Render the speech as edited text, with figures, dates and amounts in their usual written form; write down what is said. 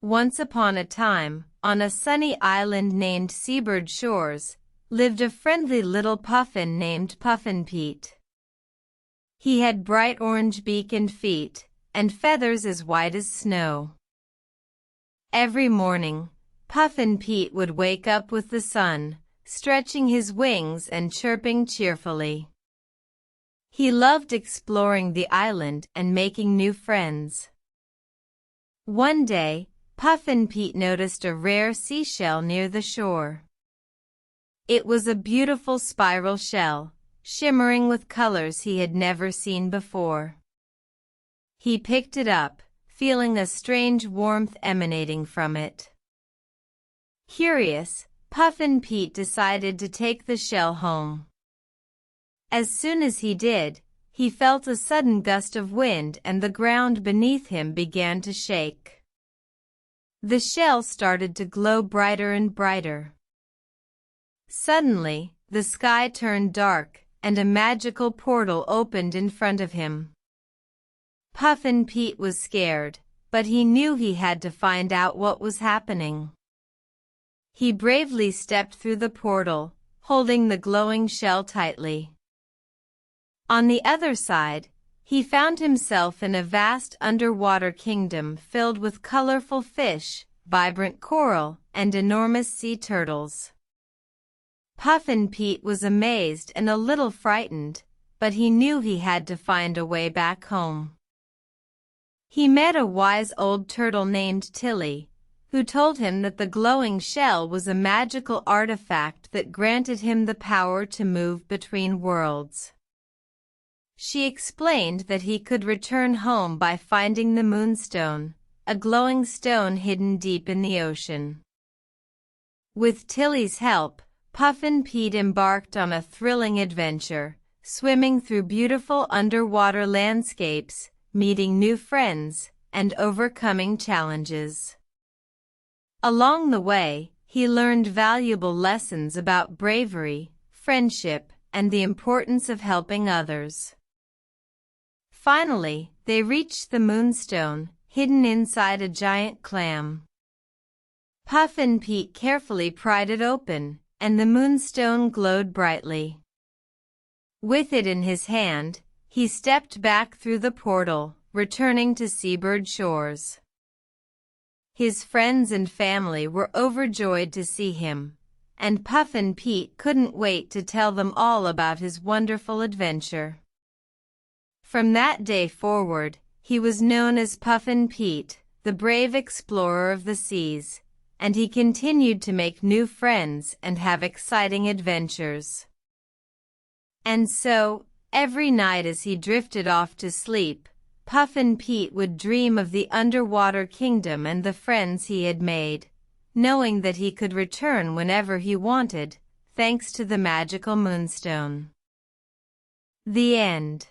Once upon a time, on a sunny island named Seabird Shores, lived a friendly little puffin named Puffin Pete. He had bright orange beak and feet, and feathers as white as snow. Every morning, Puffin Pete would wake up with the sun, stretching his wings and chirping cheerfully. He loved exploring the island and making new friends. One day, Puffin Pete noticed a rare seashell near the shore. It was a beautiful spiral shell, shimmering with colors he had never seen before. He picked it up, feeling a strange warmth emanating from it. Curious, Puffin Pete decided to take the shell home. As soon as he did, he felt a sudden gust of wind and the ground beneath him began to shake. The shell started to glow brighter and brighter. Suddenly, the sky turned dark, and a magical portal opened in front of him. Puffin Pete was scared, but he knew he had to find out what was happening. He bravely stepped through the portal, holding the glowing shell tightly. On the other side, he found himself in a vast underwater kingdom filled with colorful fish, vibrant coral, and enormous sea turtles. Puffin Pete was amazed and a little frightened, but he knew he had to find a way back home. He met a wise old turtle named Tilly, who told him that the glowing shell was a magical artifact that granted him the power to move between worlds. She explained that he could return home by finding the moonstone, a glowing stone hidden deep in the ocean. With Tilly's help, Puffin Pete embarked on a thrilling adventure, swimming through beautiful underwater landscapes, meeting new friends, and overcoming challenges. Along the way, he learned valuable lessons about bravery, friendship, and the importance of helping others. Finally, they reached the moonstone, hidden inside a giant clam. Puffin Pete carefully pried it open, and the moonstone glowed brightly. With it in his hand, he stepped back through the portal, returning to Seabird Shores. His friends and family were overjoyed to see him, and Puffin Pete couldn't wait to tell them all about his wonderful adventure. From that day forward, he was known as Puffin Pete, the brave explorer of the seas, and he continued to make new friends and have exciting adventures. And so, every night as he drifted off to sleep, Puffin Pete would dream of the underwater kingdom and the friends he had made, knowing that he could return whenever he wanted, thanks to the magical moonstone. The end.